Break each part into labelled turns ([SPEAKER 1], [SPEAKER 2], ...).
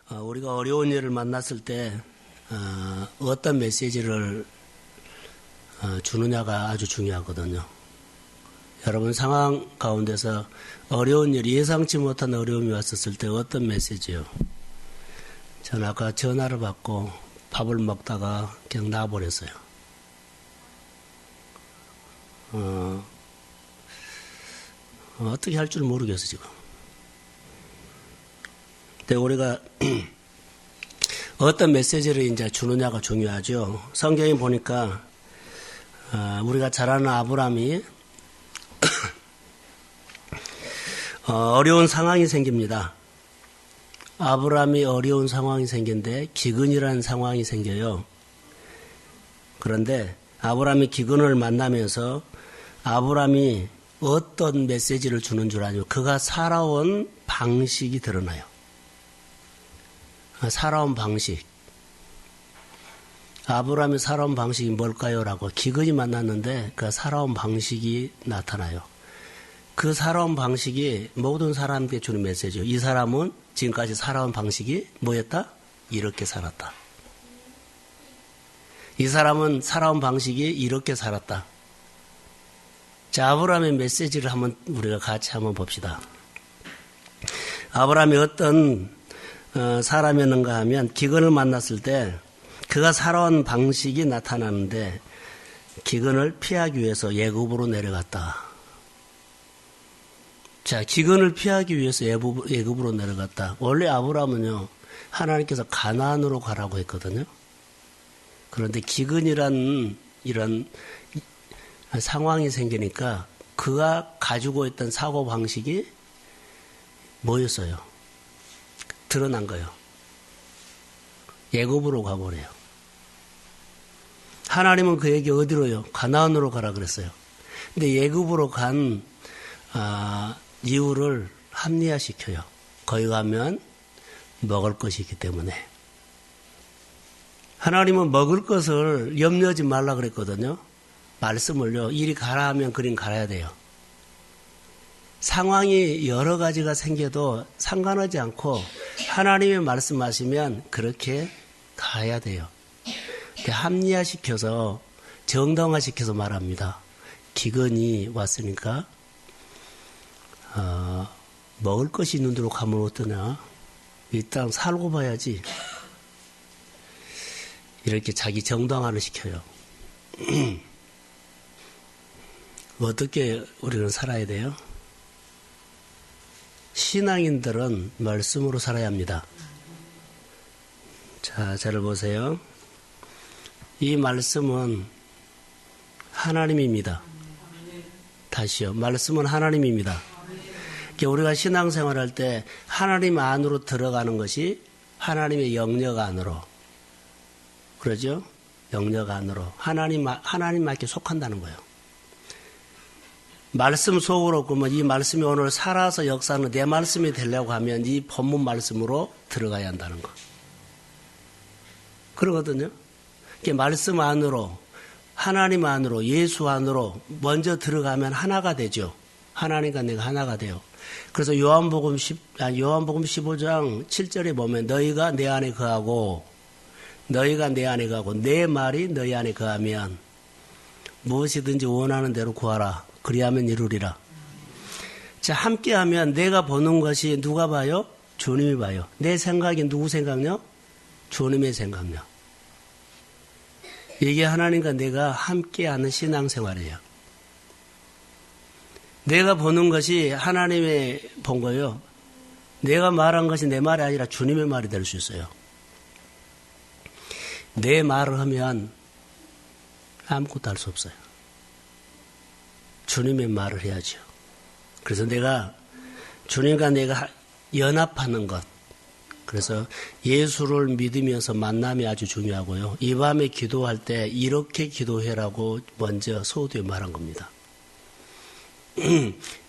[SPEAKER 1] 우리가 어려운 일을 만났을 때 어떤 메시지를 주느냐가 아주 중요하거든요. 여러분 상황 가운데서 어려운 일, 예상치 못한 어려움이 왔었을 때 어떤 메시지요? 저는 아까 전화를 받고 밥을 먹다가 그냥 나와버렸어요. 어떻게 할 줄 모르겠어 지금. 근데 우리가 어떤 메시지를 이제 주느냐가 중요하죠. 성경에 보니까 우리가 잘 아는 아브라함이 어려운 상황이 생깁니다. 아브라함이 어려운 상황이 생긴데 기근이라는 상황이 생겨요. 그런데 아브라함이 기근을 만나면서 아브라함이 어떤 메시지를 주는 줄 아냐면 그가 살아온 방식이 드러나요. 살아온 방식. 아브라함이 살아온 방식이 뭘까요? 라고 기근이 만났는데 그 살아온 방식이 나타나요. 그 살아온 방식이 모든 사람에게 주는 메시지예요. 이 사람은 지금까지 살아온 방식이 뭐였다? 이렇게 살았다. 이 사람은 살아온 방식이 이렇게 살았다. 자, 아브라함의 메시지를 우리가 같이 한번 봅시다. 아브라함이 어떤 사람이었는가 하면 기근을 만났을 때 그가 살아온 방식이 나타나는데 기근을 피하기 위해서 애굽으로 내려갔다. 자, 기근을 피하기 위해서 애굽으로 내려갔다. 원래 아브라함은요, 하나님께서 가나안으로 가라고 했거든요. 그런데 기근이란 이런 상황이 생기니까 그가 가지고 있던 사고방식이 뭐였어요? 드러난 거예요. 애굽으로 가버려요. 하나님은 그에게 어디로요? 가나안으로 가라 그랬어요. 근데 애굽으로 간 이유를 합리화시켜요. 거기 가면 먹을 것이 있기 때문에. 하나님은 먹을 것을 염려하지 말라 그랬거든요. 말씀을요. 이리 가라 하면 그린 갈아야 돼요. 상황이 여러 가지가 생겨도 상관하지 않고 하나님의 말씀하시면 그렇게 가야 돼요. 합리화시켜서 정당화시켜서 말합니다. 기근이 왔으니까 먹을 것이 있는 데로 가면 어떠냐? 일단 살고 봐야지. 이렇게 자기 정당화를 시켜요. 어떻게 우리는 살아야 돼요? 신앙인들은 말씀으로 살아야 합니다. 자, 저를 보세요. 이 말씀은 하나님입니다. 다시요. 말씀은 하나님입니다. 우리가 신앙생활할 때 하나님 안으로 들어가는 것이 하나님의 영역 안으로. 그러죠? 영역 안으로. 하나님께 속한다는 거예요. 말씀 속으로 그러면 이 말씀이 오늘 살아서 역사하는 내 말씀이 되려고 하면 이 본문 말씀으로 들어가야 한다는 거. 그러거든요. 말씀 안으로, 하나님 안으로, 예수 안으로 먼저 들어가면 하나가 되죠. 하나님과 내가 하나가 돼요. 그래서 요한복음 15장 7절에 보면 너희가 내 안에 거하고 내 말이 너희 안에 거하면 무엇이든지 원하는 대로 구하라. 그리하면 이루리라. 자, 함께하면 내가 보는 것이 누가 봐요? 주님이 봐요. 내 생각이 누구 생각요? 주님의 생각요. 이게 하나님과 내가 함께하는 신앙생활이에요. 내가 보는 것이 하나님의 본 거예요. 내가 말한 것이 내 말이 아니라 주님의 말이 될 수 있어요. 내 말을 하면 아무것도 할 수 없어요. 주님의 말을 해야죠. 그래서 주님과 내가 연합하는 것. 그래서 예수를 믿으면서 만남이 아주 중요하고요. 이 밤에 기도할 때 이렇게 기도해라고 먼저 서두에 말한 겁니다.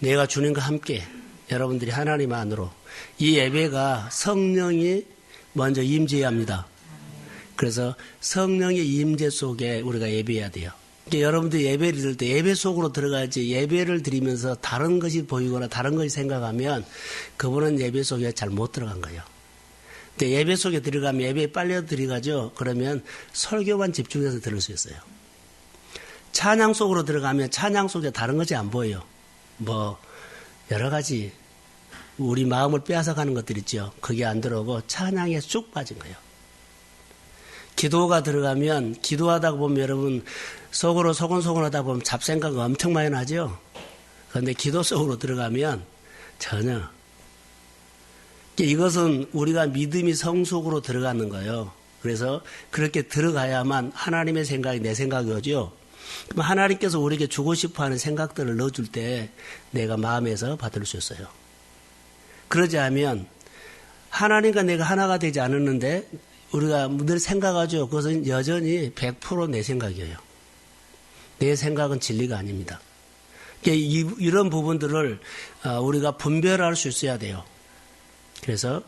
[SPEAKER 1] 내가 주님과 함께 여러분들이 하나님 안으로 이 예배가 성령이 먼저 임재해야 합니다. 그래서 성령의 임재 속에 우리가 예배해야 돼요. 여러분들 예배를 드릴 때 예배 속으로 들어가야지 예배를 드리면서 다른 것이 보이거나 다른 것이 생각하면 그분은 예배 속에 잘 못 들어간 거예요. 근데 예배 속에 들어가면 예배에 빨려 들어가죠. 그러면 설교만 집중해서 들을 수 있어요. 찬양 속으로 들어가면 찬양 속에 다른 것이 안 보여요. 뭐 여러 가지 우리 마음을 빼앗아가는 것들 있죠. 그게 안 들어오고 찬양에 쭉 빠진 거예요. 기도가 들어가면 기도하다 보면 여러분 속으로 소곤소곤 하다 보면 잡생각 엄청 많이 나죠. 그런데 기도 속으로 들어가면 전혀. 이것은 우리가 믿음이 성숙으로 들어가는 거예요. 그래서 그렇게 들어가야만 하나님의 생각이 내 생각이 오죠. 그럼 하나님께서 우리에게 주고 싶어하는 생각들을 넣어줄 때 내가 마음에서 받을 수 있어요. 그러지 않으면 하나님과 내가 하나가 되지 않았는데 우리가 늘 생각하죠. 그것은 여전히 100% 내 생각이에요. 내 생각은 진리가 아닙니다. 이런 부분들을 우리가 분별할 수 있어야 돼요. 그래서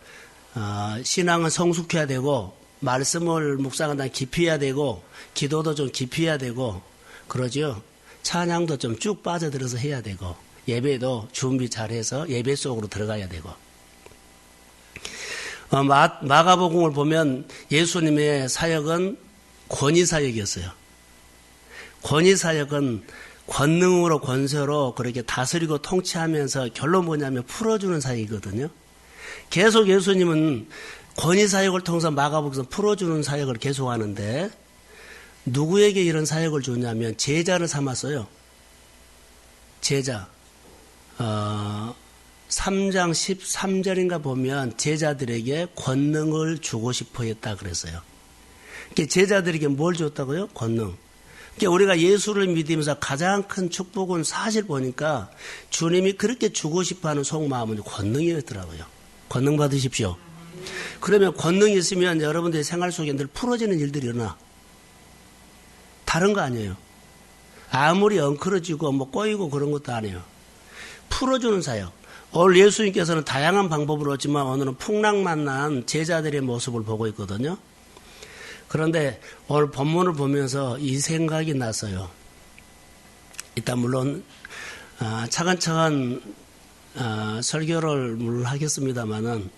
[SPEAKER 1] 신앙은 성숙해야 되고 말씀을 묵상한다 깊이 해야 되고 기도도 좀 깊이 해야 되고 그러죠. 찬양도 좀 쭉 빠져들어서 해야 되고 예배도 준비 잘해서 예배 속으로 들어가야 되고 마가복음을 보면 예수님의 사역은 권위사역이었어요. 권위사역은 권능으로 권세로 그렇게 다스리고 통치하면서 결론 뭐냐면 풀어주는 사역이거든요. 계속 예수님은 권위사역을 통해서 마가복음에서 풀어주는 사역을 계속하는데 누구에게 이런 사역을 주냐면 제자를 삼았어요. 제자 3장 13절인가 보면 제자들에게 권능을 주고 싶어 했다 그랬어요. 제자들에게 뭘 줬다고요? 권능. 우리가 예수를 믿으면서 가장 큰 축복은 사실 보니까 주님이 그렇게 주고 싶어하는 속마음은 권능이었더라고요. 권능 받으십시오. 그러면 권능이 있으면 여러분들의 생활 속에 늘 풀어지는 일들이 일어나. 다른 거 아니에요. 아무리 엉클어지고 뭐 꼬이고 그런 것도 아니에요. 풀어주는 사역. 오늘 예수님께서는 다양한 방법으로 했지만 오늘은 풍랑만난 제자들의 모습을 보고 있거든요. 그런데 오늘 본문을 보면서 이 생각이 났어요. 일단 물론 차근차근 설교를 물론 하겠습니다마는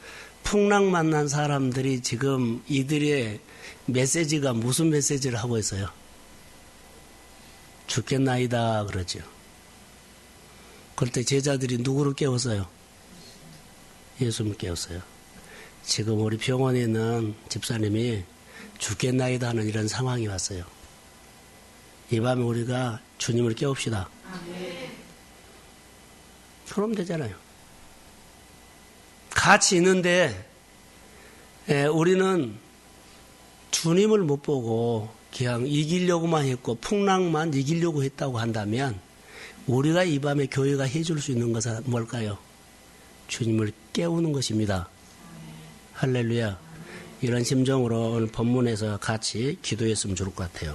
[SPEAKER 1] 풍랑 만난 사람들이 지금 이들의 메시지가 무슨 메시지를 하고 있어요? 죽겠나이다 그러죠. 그럴 때 제자들이 누구를 깨웠어요? 예수님을 깨웠어요. 지금 우리 병원에 있는 집사님이 죽겠나이다 하는 이런 상황이 왔어요. 이 밤에 우리가 주님을 깨웁시다. 그럼 되잖아요. 같이 있는데 우리는 주님을 못 보고 그냥 이기려고만 했고 풍랑만 이기려고 했다고 한다면 우리가 이 밤에 교회가 해줄 수 있는 것은 뭘까요? 주님을 깨우는 것입니다. 할렐루야. 이런 심정으로 오늘 본문에서 같이 기도했으면 좋을 것 같아요.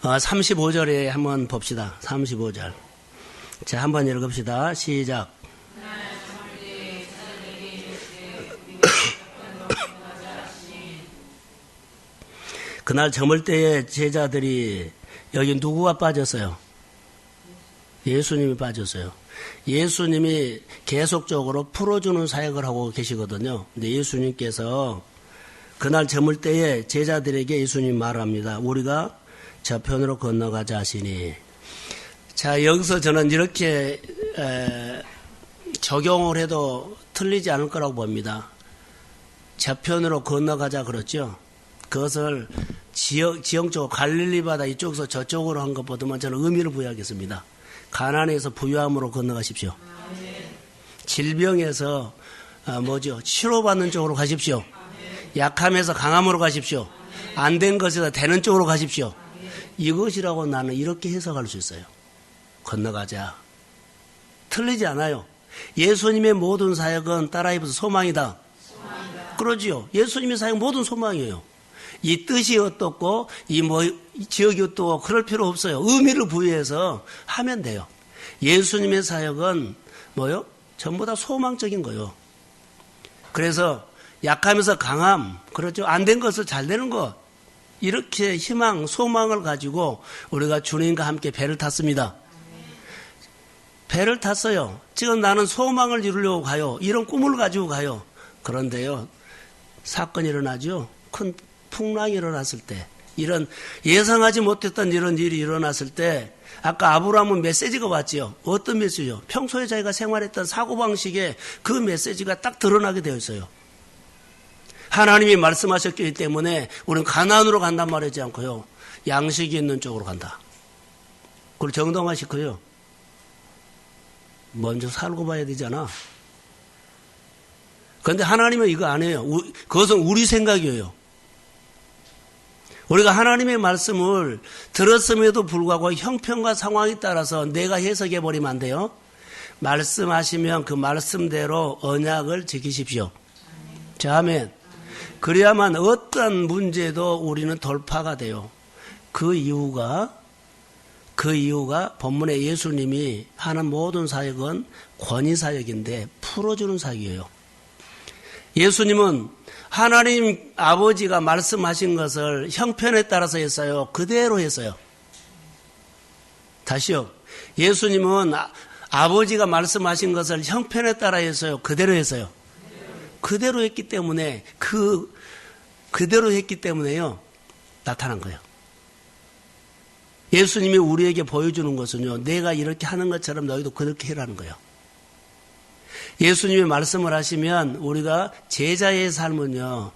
[SPEAKER 1] 35절에 한번 봅시다. 35절. 자, 한번 읽읍시다. 시작. 그날 저물 때에 제자들이 여기 누구가 빠졌어요? 예수님이 빠졌어요. 예수님이 계속적으로 풀어주는 사역을 하고 계시거든요. 근데 예수님께서 그날 저물 때에 제자들에게 예수님 말합니다. 우리가 저편으로 건너가자 하시니. 자, 여기서 저는 이렇게 적용을 해도 틀리지 않을 거라고 봅니다. 저편으로 건너가자 그렇죠. 그것을 지형적으로 갈릴리 바다 이쪽에서 저쪽으로 한 것보다는 저는 의미를 부여하겠습니다. 가난에서 부유함으로 건너가십시오. 질병에서 치료받는 쪽으로 가십시오. 약함에서 강함으로 가십시오. 안 된 것에서 되는 쪽으로 가십시오. 이것이라고 나는 이렇게 해석할 수 있어요. 건너가자. 틀리지 않아요. 예수님의 모든 사역은 따라해봐서 소망이다. 그러지요. 예수님의 사역 모든 소망이에요. 이 뜻이 어떻고 지역이 어떻고 그럴 필요 없어요. 의미를 부여해서 하면 돼요. 예수님의 사역은 뭐요? 전부 다 소망적인 거예요. 그래서 약하면서 강함, 그렇죠? 안 된 것을 잘 되는 것. 이렇게 희망, 소망을 가지고 우리가 주님과 함께 배를 탔습니다. 배를 탔어요. 지금 나는 소망을 이루려고 가요. 이런 꿈을 가지고 가요. 그런데요, 사건이 일어나죠. 큰 풍랑이 일어났을 때, 이런 예상하지 못했던 이런 일이 일어났을 때, 아까 아브라함은 메시지가 왔지요. 어떤 메시지요? 평소에 자기가 생활했던 사고방식에 그 메시지가 딱 드러나게 되어 있어요. 하나님이 말씀하셨기 때문에 우리는 가나안으로 간단 말이지 않고요. 양식이 있는 쪽으로 간다. 그걸 정당화시켜요. 먼저 살고 봐야 되잖아. 그런데 하나님은 이거 안 해요. 그것은 우리 생각이에요. 우리가 하나님의 말씀을 들었음에도 불구하고 형편과 상황에 따라서 내가 해석해버리면 안 돼요. 말씀하시면 그 말씀대로 언약을 지키십시오. 자, 아멘. 그래야만 어떤 문제도 우리는 돌파가 돼요. 그 이유가 본문에 예수님이 하는 모든 사역은 권위사역인데 풀어주는 사역이에요. 예수님은 하나님 아버지가 말씀하신 것을 형편에 따라서 했어요? 그대로 했어요? 다시요. 예수님은 아버지가 말씀하신 것을 형편에 따라 했어요? 그대로 했어요? 그대로 했기 때문에 그대로 했기 때문에요. 나타난 거예요. 예수님이 우리에게 보여주는 것은요. 내가 이렇게 하는 것처럼 너희도 그렇게 해라는 거예요. 예수님이 말씀을 하시면 우리가 제자의 삶은요.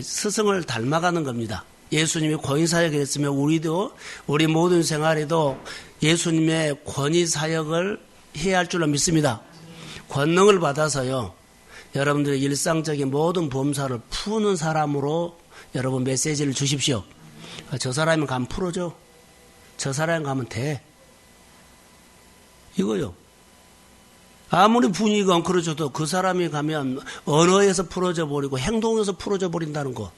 [SPEAKER 1] 스승을 닮아가는 겁니다. 예수님이 권위사역을 했으면 우리도 우리 모든 생활에도 예수님의 권위사역을 해야 할 줄로 믿습니다. 권능을 받아서요. 여러분들의 일상적인 모든 범사를 푸는 사람으로 여러분 메시지를 주십시오. 저 사람이 가면 풀어줘. 저 사람이 가면 돼. 이거요. 아무리 분위기가 엉클어져도 그 사람이 가면 언어에서 풀어져 버리고 행동에서 풀어져 버린다는 것.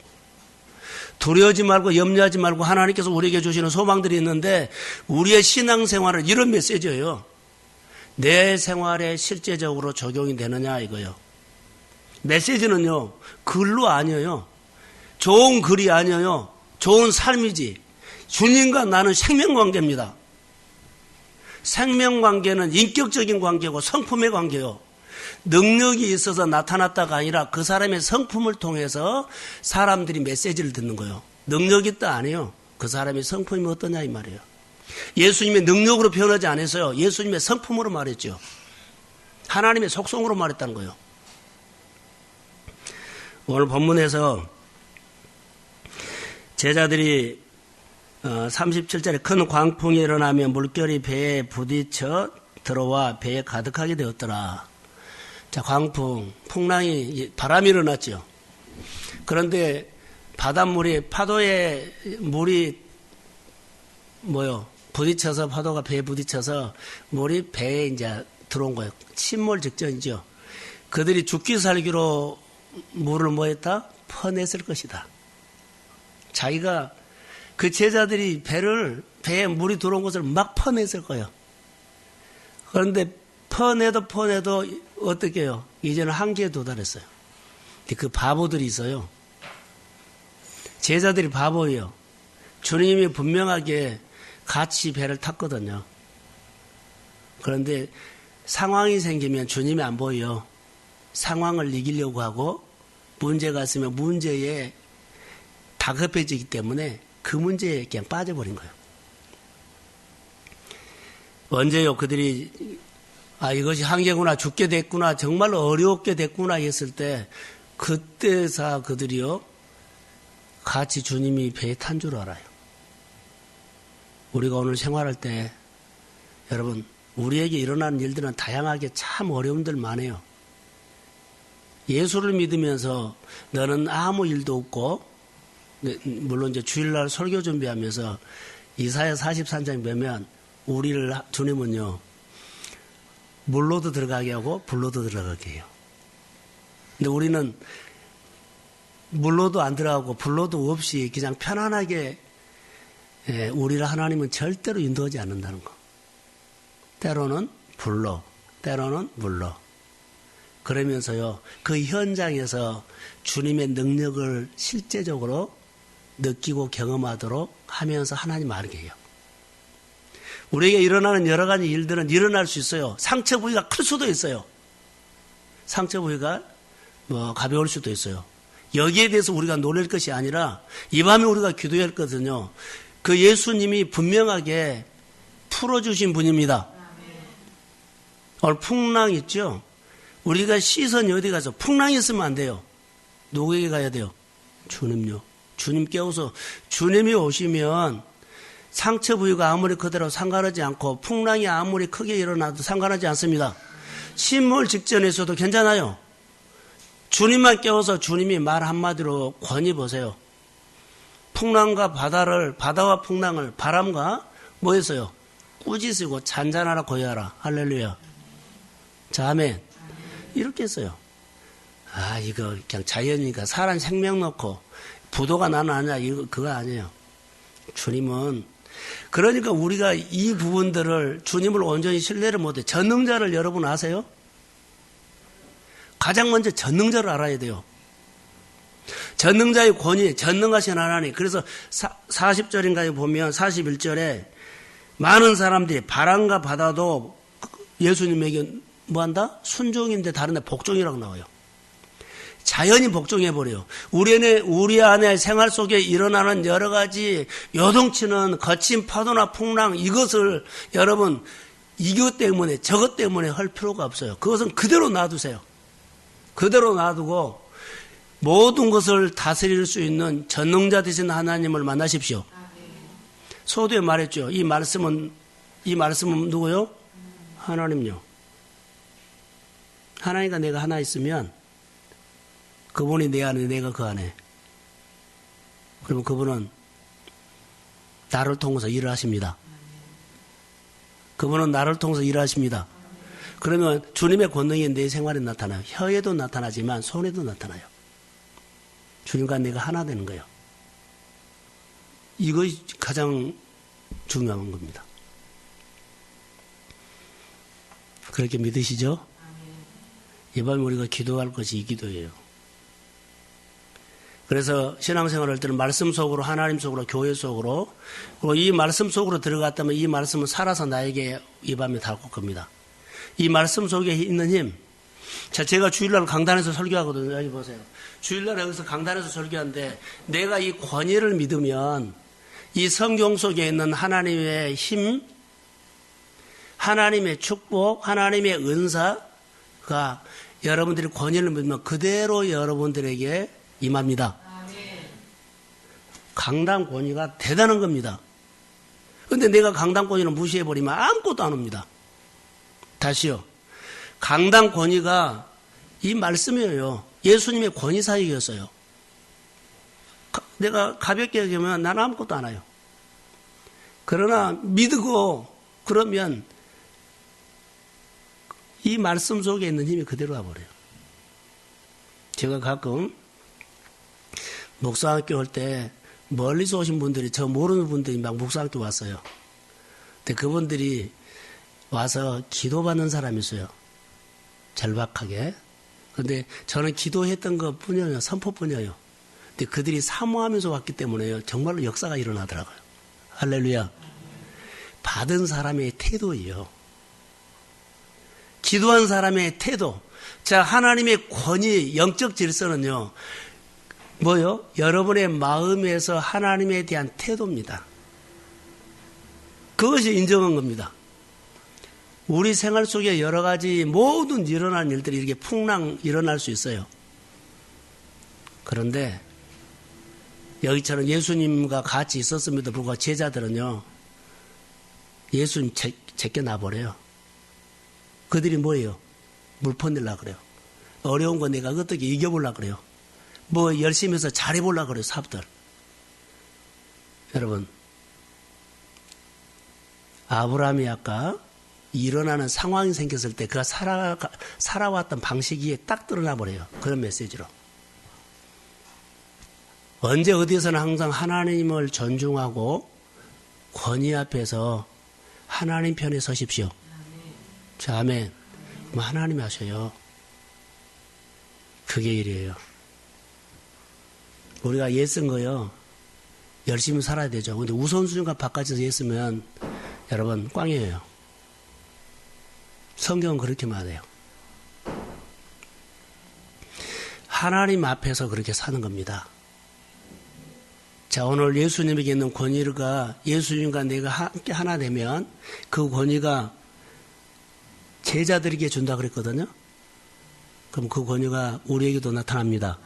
[SPEAKER 1] 두려워하지 말고 염려하지 말고 하나님께서 우리에게 주시는 소망들이 있는데 우리의 신앙생활은 이런 메시지예요. 내 생활에 실제적으로 적용이 되느냐 이거요. 메시지는요. 글로 아니에요. 좋은 글이 아니에요. 좋은 삶이지. 주님과 나는 생명관계입니다. 생명관계는 인격적인 관계고 성품의 관계요. 능력이 있어서 나타났다가 아니라 그 사람의 성품을 통해서 사람들이 메시지를 듣는 거예요. 능력이 있다 아니에요. 그 사람의 성품이 어떠냐 이 말이에요. 예수님의 능력으로 표현하지 않았어요. 예수님의 성품으로 말했죠. 하나님의 속성으로 말했다는 거예요. 오늘 본문에서 제자들이 37절에 큰 광풍이 일어나며 물결이 배에 부딪혀 들어와 배에 가득하게 되었더라. 자, 광풍, 풍랑이, 바람이 일어났죠. 그런데 바닷물이, 파도에 물이 부딪혀서, 파도가 배에 부딪혀서 물이 배에 이제 들어온 거예요. 침몰 직전이죠. 그들이 죽기 살기로 물을 했다? 퍼냈을 것이다. 자기가 그 제자들이 배에 물이 들어온 것을 막 퍼냈을 거예요. 그런데 퍼내도 어떻게 해요? 이제는 한계에 도달했어요. 그 바보들이 있어요. 제자들이 바보예요. 주님이 분명하게 같이 배를 탔거든요. 그런데 상황이 생기면 주님이 안 보여요. 상황을 이기려고 하고 문제가 있으면 문제에 다급해지기 때문에 그 문제에 그냥 빠져버린 거예요. 언제요? 그들이 이것이 한계구나, 죽게 됐구나, 정말로 어렵게 됐구나 했을 때 그때서 그들이요 같이 주님이 배에 탄 줄 알아요. 우리가 오늘 생활할 때 여러분 우리에게 일어나는 일들은 다양하게 참 어려움들 많아요. 예수를 믿으면서 너는 아무 일도 없고, 물론 이제 주일날 설교 준비하면서 이사야 43장 보면 우리를 주님은요 물로도 들어가게 하고 불로도 들어가게 해요. 근데 우리는 물로도 안 들어가고 불로도 없이 그냥 편안하게 우리를 하나님은 절대로 인도하지 않는다는 거. 때로는 불로, 때로는 물로. 그러면서요 그 현장에서 주님의 능력을 실제적으로 느끼고 경험하도록 하면서 하나님 알게 해요. 우리에게 일어나는 여러 가지 일들은 일어날 수 있어요. 상처 부위가 클 수도 있어요. 상처 부위가 가벼울 수도 있어요. 여기에 대해서 우리가 놀랄 것이 아니라 이 밤에 우리가 기도해야 했거든요. 그 예수님이 분명하게 풀어주신 분입니다. 오늘 풍랑 있죠? 우리가 시선이 어디 가서 풍랑이 있으면 안 돼요. 누구에게 가야 돼요? 주님요. 주님 깨워서 주님이 오시면 상처 부위가 아무리 그대로 상관하지 않고 풍랑이 아무리 크게 일어나도 상관하지 않습니다. 침몰 직전에서도 괜찮아요. 주님만 깨워서 주님이 말 한마디로 권위 보세요. 풍랑과 바다와 풍랑을 바람과 뭐 했어요? 꾸짖으고 잔잔하라 고요하라. 할렐루야. 자, 아멘. 이렇게 했어요. 아, 이거 그냥 자연이니까 사람 생명 놓고 부도가 나는 아니야. 이거 그거 아니에요. 주님은 그러니까 우리가 이 부분들을 주님을 온전히 신뢰를 못해. 전능자를 여러분 아세요? 가장 먼저 전능자를 알아야 돼요. 전능자의 권위, 전능하신 하나님. 그래서 40절인가에 보면 41절에 많은 사람들이 바람과 바다도 예수님에게 뭐한다? 순종인데 다른 데 복종이라고 나와요. 자연이 복종해버려요. 우리 안에 생활 속에 일어나는 여러 가지 요동치는 거친 파도나 풍랑, 이것을 여러분 이것 때문에 저것 때문에 할 필요가 없어요. 그것은 그대로 놔두세요. 그대로 놔두고 모든 것을 다스릴 수 있는 전능자 되신 하나님을 만나십시오. 소도에 말했죠. 이 말씀은 누구요? 하나님요. 하나님과 내가 하나 있으면 그분이 내 안에, 내가 그 안에. 그러면 그분은 나를 통해서 일을 하십니다. 그분은 나를 통해서 일을 하십니다. 그러면 주님의 권능이 내 생활에 나타나요. 혀에도 나타나지만 손에도 나타나요. 주님과 내가 하나 되는 거예요. 이것이 가장 중요한 겁니다. 그렇게 믿으시죠? 이 밤에 우리가 기도할 것이 이 기도예요. 그래서 신앙생활을 할 때는 말씀 속으로, 하나님 속으로, 교회 속으로, 그리고 이 말씀 속으로 들어갔다면 이 말씀은 살아서 나에게 이 밤에 닿을 겁니다. 이 말씀 속에 있는 힘. 자, 제가 주일날 강단에서 설교하거든요. 여기 보세요. 주일날 여기서 강단에서 설교하는데 내가 이 권위를 믿으면 이 성경 속에 있는 하나님의 힘, 하나님의 축복, 하나님의 은사가 여러분들이 권위를 믿으면 그대로 여러분들에게 임합니다. 강단 권위가 대단한 겁니다. 그런데 내가 강단 권위를 무시해버리면 아무것도 안 옵니다. 다시요. 강단 권위가 이 말씀이에요. 예수님의 권위 사역이었어요. 내가 가볍게 얘기하면 나는 아무것도 안 해요. 그러나 믿고 그러면 이 말씀 속에 있는 힘이 그대로 와버려요. 제가 가끔 목사학교 할 때 멀리서 오신 분들이, 저 모르는 분들이 막 목사학교 왔어요. 근데 그분들이 와서 기도받는 사람이 있어요. 절박하게. 그런데 저는 기도했던 것 뿐이에요. 선포뿐이에요. 근데 그들이 사모하면서 왔기 때문에요. 정말로 역사가 일어나더라고요. 할렐루야. 받은 사람의 태도예요. 기도한 사람의 태도. 자, 하나님의 권위, 영적 질서는요. 뭐요? 여러분의 마음에서 하나님에 대한 태도입니다. 그것이 인정한 겁니다. 우리 생활 속에 여러 가지 모든 일어나는 일들이 이렇게 풍랑 일어날 수 있어요. 그런데 여기처럼 예수님과 같이 있었음에도 불구하고 제자들은요. 예수님 제껴놔버려요. 그들이 뭐예요? 물 퍼내려고 그래요. 어려운 거 내가 어떻게 이겨보려고 그래요. 뭐 열심히 해서 잘해보려고 그래요. 사업들. 여러분, 아브라함이 아까 일어나는 상황이 생겼을 때 그가 살아왔던 방식이 딱 드러나 버려요. 그런 메시지로. 언제 어디에서는 항상 하나님을 존중하고 권위 앞에서 하나님 편에 서십시오. 자, 아멘. 뭐 하나님이 하셔요. 그게 일이에요. 우리가 예쓴 거요. 열심히 살아야 되죠. 근데 우선순위가 바깥에서 예쓰면 여러분 꽝이에요. 성경은 그렇게 말해요. 하나님 앞에서 그렇게 사는 겁니다. 자, 오늘 예수님에게 있는 권위가 예수님과 내가 함께 하나 되면 그 권위가 제자들에게 준다 그랬거든요. 그럼 그 권위가 우리에게도 나타납니다.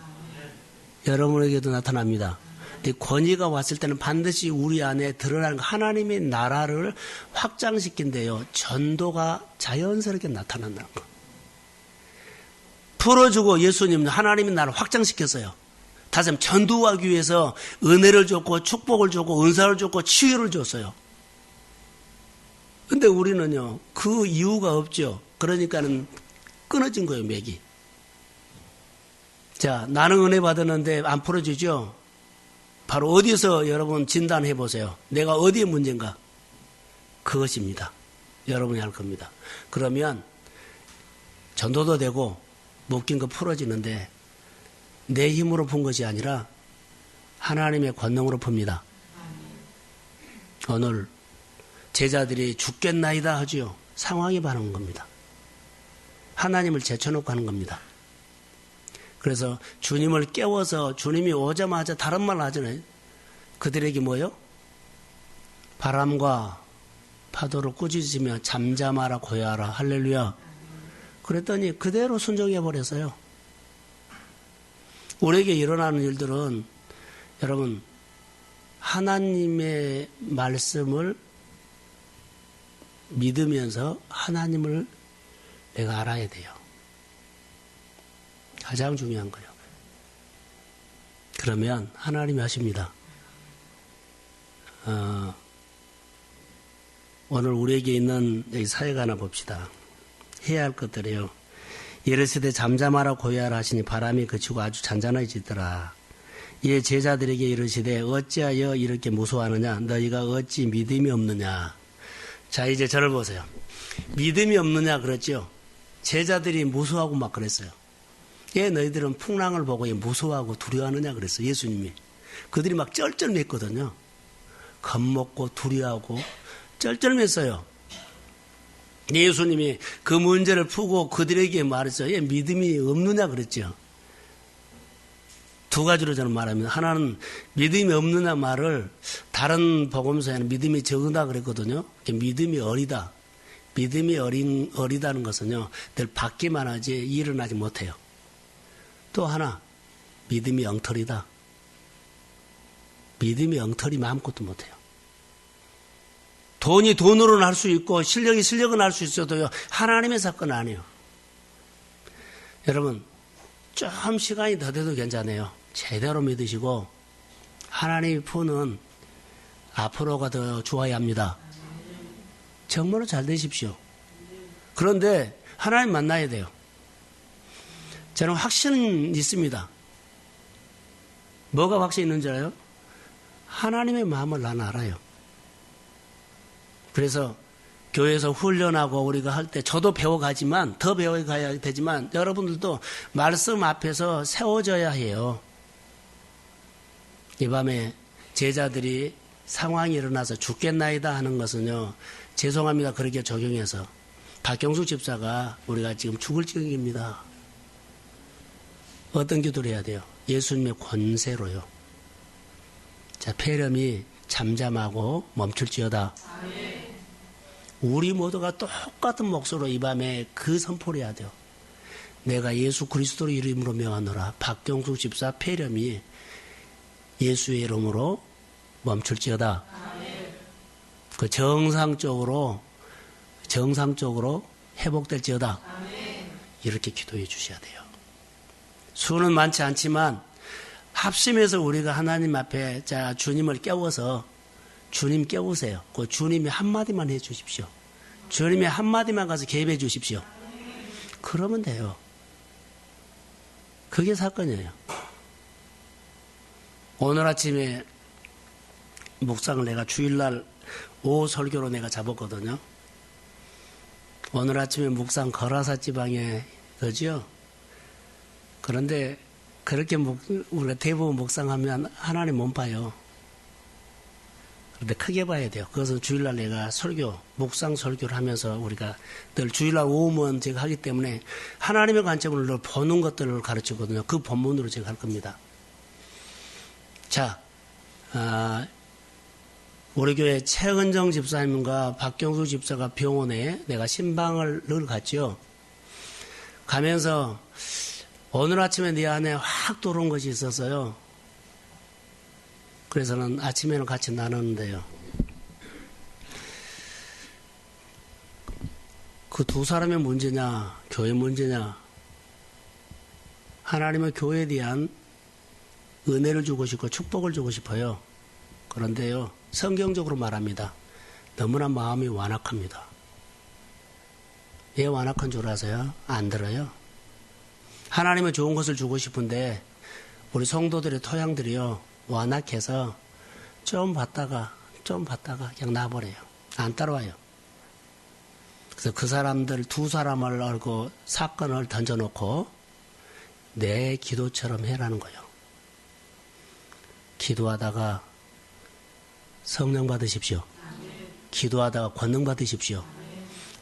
[SPEAKER 1] 여러분에게도 나타납니다. 이 권위가 왔을 때는 반드시 우리 안에 드러나는 하나님의 나라를 확장시킨대요. 전도가 자연스럽게 나타난다는 거. 풀어주고 예수님은 하나님의 나라를 확장시켰어요. 다시 한번 전도하기 위해서 은혜를 줬고 축복을 줬고 은사를 줬고 치유를 줬어요. 근데 우리는요, 그 이유가 없죠. 그러니까는 끊어진 거예요, 맥이. 자, 나는 은혜 받았는데 안 풀어지죠? 바로 어디서 여러분 진단해 보세요. 내가 어디에 문제인가? 그것입니다. 여러분이 할 겁니다. 그러면 전도도 되고 묶인 거 풀어지는데 내 힘으로 푼 것이 아니라 하나님의 권능으로 풉니다. 오늘 제자들이 죽겠나이다 하지요. 상황이 반응한 겁니다. 하나님을 제쳐놓고 하는 겁니다. 그래서 주님을 깨워서 주님이 오자마자 다른 말 하잖아요. 그들에게 뭐요? 바람과 파도를 꾸짖으며 잠잠하라 고요하라 할렐루야. 그랬더니 그대로 순종해 버렸어요. 우리에게 일어나는 일들은 여러분 하나님의 말씀을 믿으면서 하나님을 내가 알아야 돼요. 가장 중요한 거예요. 그러면 하나님이 하십니다. 오늘 우리에게 있는 여기 사회가 하나 봅시다. 해야 할 것들이요. 이르시되 잠잠하라 고요하라 하시니 바람이 그치고 아주 잔잔해지더라. 이에 제자들에게 이르시되 어찌하여 이렇게 무서워하느냐? 너희가 어찌 믿음이 없느냐? 자, 이제 저를 보세요. 믿음이 없느냐 그랬죠? 제자들이 무서워하고 막 그랬어요. 예, 너희들은 풍랑을 보고 무서워하고 두려워하느냐 그랬어요. 예수님이. 그들이 막 쩔쩔맸거든요. 겁먹고 두려워하고 쩔쩔맸어요. 예수님이 그 문제를 풀고 그들에게 말했어요. 예, 믿음이 없느냐 그랬죠. 두 가지로 저는 말합니다. 하나는 믿음이 없느냐 말을 다른 복음서에는 믿음이 적다 그랬거든요. 믿음이 어리다. 믿음이 어리다는 것은요, 늘 받기만 하지 일어나지 못해요. 또 하나, 믿음이 엉터리다. 믿음이 엉터리면 아무것도 못해요. 돈이 돈으로는 할 수 있고 실력이 실력은 할 수 있어도요, 하나님의 사건 아니에요. 여러분, 좀 시간이 더 돼도 괜찮아요. 제대로 믿으시고 하나님이 푸는 앞으로가 더 좋아야 합니다. 정말로 잘 되십시오. 그런데 하나님 만나야 돼요. 저는 확신은 있습니다. 뭐가 확신 있는 줄 알아요? 하나님의 마음을 나는 알아요. 그래서 교회에서 훈련하고 우리가 할 때 저도 배워가지만 더 배워가야 되지만 여러분들도 말씀 앞에서 세워져야 해요. 이 밤에 제자들이 상황이 일어나서 죽겠나이다 하는 것은요, 죄송합니다. 그렇게 적용해서 박경숙 집사가 우리가 지금 죽을 지경입니다. 어떤 기도를 해야 돼요? 예수님의 권세로요. 자, 폐렴이 잠잠하고 멈출지어다. 우리 모두가 똑같은 목소리로 이 밤에 그 선포를 해야 돼요. 내가 예수 그리스도의 이름으로 명하노라. 박경숙 집사 폐렴이 예수의 이름으로 멈출지어다. 그 정상적으로 회복될지어다. 이렇게 기도해 주셔야 돼요. 수는 많지 않지만 합심해서 우리가 하나님 앞에 자 주님을 깨워서 주님 깨우세요. 그 주님이 한마디만 해 주십시오. 주님이 한마디만 가서 개입해 주십시오. 그러면 돼요. 그게 사건이에요. 오늘 아침에 묵상을 내가 주일날 오후 설교로 내가 잡았거든요. 오늘 아침에 묵상 거라사 지방에 그죠? 그런데 그렇게 우리가 대부분 묵상하면 하나님 못 봐요. 근데 크게 봐야 돼요. 그것은 주일날 내가 설교, 묵상 설교를 하면서 우리가 늘 주일날 오후면 제가 하기 때문에 하나님의 관점으로 늘 보는 것들을 가르치거든요. 그 본문으로 제가 할 겁니다. 자, 우리 교회 최은정 집사님과 박경수 집사가 병원에 내가 신방을 늘 갔죠. 가면서 오늘 아침에 내 안에 확 들어온 것이 있었어요. 그래서는 아침에는 같이 나눴는데요. 그 두 사람의 문제냐, 교회 문제냐, 하나님의 교회에 대한 은혜를 주고 싶고 축복을 주고 싶어요. 그런데요, 성경적으로 말합니다. 너무나 마음이 완악합니다. 왜 완악한 줄 아세요? 안 들어요. 하나님의 좋은 것을 주고 싶은데 우리 성도들의 토양들이요, 완악해서 좀 봤다가 그냥 놔버려요. 안 따라와요. 그래서 그 사람들 두 사람을 알고 사건을 던져놓고 내 기도처럼 해라는 거예요. 기도하다가 성령 받으십시오. 기도하다가 권능 받으십시오.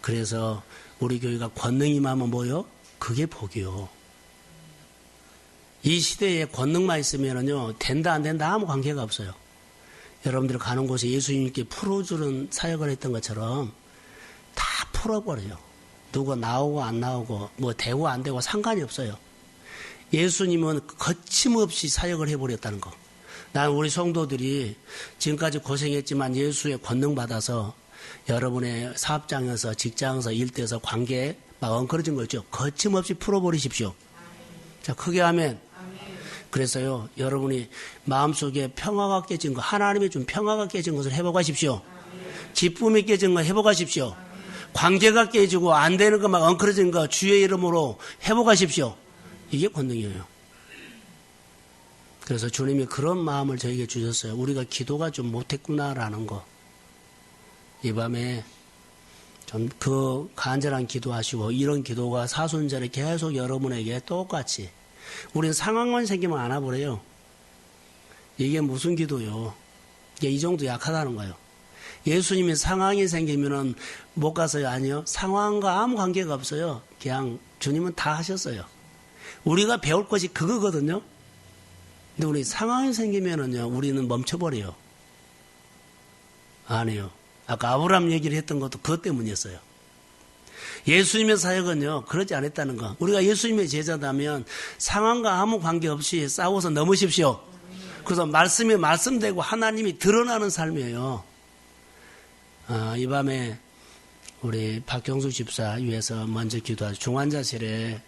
[SPEAKER 1] 그래서 우리 교회가 권능이 임하면 뭐요? 그게 복이요. 이 시대에 권능만 있으면요, 된다 안 된다 아무 관계가 없어요. 여러분들 가는 곳에 예수님께 풀어주는 사역을 했던 것처럼 다 풀어버려요. 누가 나오고 안 나오고 뭐 되고 안 되고 상관이 없어요. 예수님은 거침없이 사역을 해버렸다는 거. 난 우리 성도들이 지금까지 고생했지만 예수의 권능 받아서 여러분의 사업장에서 직장에서 일대에서 관계에 막 엉클어진 거 있죠. 거침없이 풀어버리십시오. 자, 크게 하면. 그래서요, 여러분이 마음속에 평화가 깨진 거, 하나님이 준 평화가 깨진 것을 회복하십시오. 기쁨이 깨진 거 회복하십시오. 관계가 깨지고 안 되는 거 막 엉클어진 거 주의 이름으로 회복하십시오. 이게 권능이에요. 그래서 주님이 그런 마음을 저에게 주셨어요. 우리가 기도가 좀 못했구나라는 거. 이 밤에 좀 그 간절한 기도하시고 이런 기도가 사순절에 계속 여러분에게 똑같이 우리는 상황만 생기면 안 와버려요. 이게 무슨 기도요? 이게 이 정도 약하다는 거예요. 예수님이 상황이 생기면은 못 가서요? 아니요. 상황과 아무 관계가 없어요. 그냥 주님은 다 하셨어요. 우리가 배울 것이 그거거든요. 근데 우리 상황이 생기면은요, 우리는 멈춰버려요. 아니요. 아까 아브라함 얘기를 했던 것도 그것 때문이었어요. 예수님의 사역은요, 그러지 않았다는 거. 우리가 예수님의 제자다면 상황과 아무 관계없이 싸워서 넘으십시오. 그래서 말씀이 말씀되고 하나님이 드러나는 삶이에요. 이 밤에 우리 박경수 집사 위해서 먼저 기도하죠. 중환자실에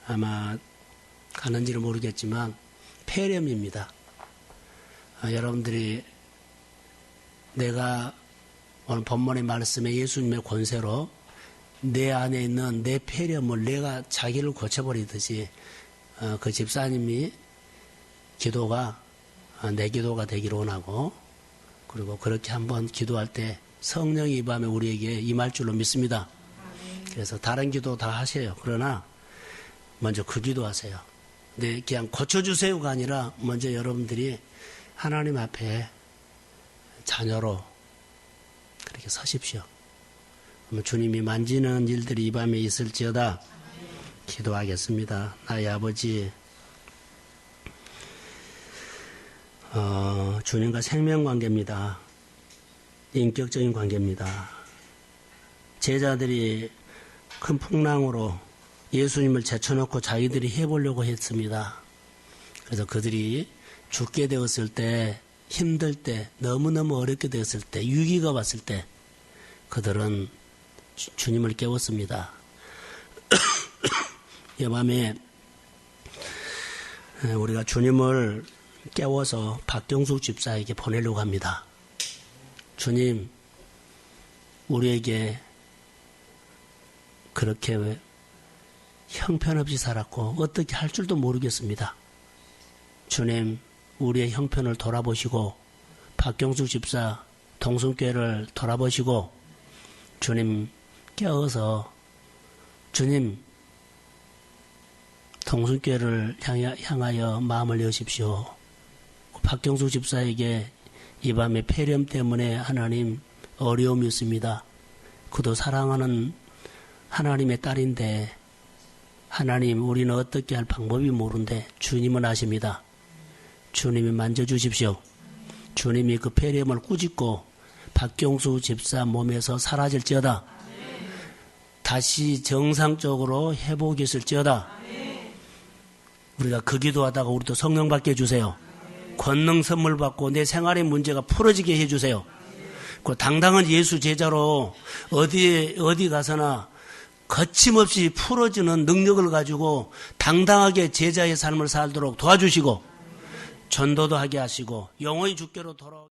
[SPEAKER 1] 아마 가는지는 모르겠지만 폐렴입니다. 여러분들이 내가 오늘 본문의 말씀에 예수님의 권세로 내 안에 있는 내 폐렴을 내가 자기를 고쳐버리듯이 그 집사님이 기도가 내 기도가 되기를 원하고, 그리고 그렇게 한번 기도할 때 성령이 이 밤에 우리에게 임할 줄로 믿습니다. 그래서 다른 기도 다 하세요. 그러나 먼저 그 기도하세요. 근데 그냥 고쳐주세요가 아니라 먼저 여러분들이 하나님 앞에 자녀로 그렇게 서십시오. 주님이 만지는 일들이 이 밤에 있을지어다. 기도하겠습니다. 나의 아버지, 주님과 생명관계입니다. 인격적인 관계입니다. 제자들이 큰 풍랑으로 예수님을 제쳐놓고 자기들이 해보려고 했습니다. 그래서 그들이 죽게 되었을 때, 힘들 때, 너무너무 어렵게 되었을 때, 위기가 왔을 때 그들은 주님을 깨웠습니다. 이 밤에 우리가 주님을 깨워서 박경숙 집사에게 보내려고 합니다. 주님, 우리에게 그렇게 형편없이 살았고 어떻게 할 줄도 모르겠습니다. 주님, 우리의 형편을 돌아보시고 박경숙 집사 동성교회를 돌아보시고 주님 깨어서 주님 동성교회를 향하여 마음을 여십시오. 박경숙 집사에게 이 밤에 폐렴 때문에 하나님 어려움이 있습니다. 그도 사랑하는 하나님의 딸인데 하나님 우리는 어떻게 할 방법이 모른데 주님은 아십니다. 주님이 만져주십시오. 주님이 그 폐렴을 꾸짖고 박경수 집사 몸에서 사라질지어다. 다시 정상적으로 회복이 있을지어다. 우리가 그 기도하다가 우리도 성령 받게 해주세요. 권능 선물 받고 내 생활의 문제가 풀어지게 해주세요. 그 당당한 예수 제자로 어디 가서나 거침없이 풀어지는 능력을 가지고 당당하게 제자의 삶을 살도록 도와주시고 전도도 하게 하시고 영원히 주께로 돌아오게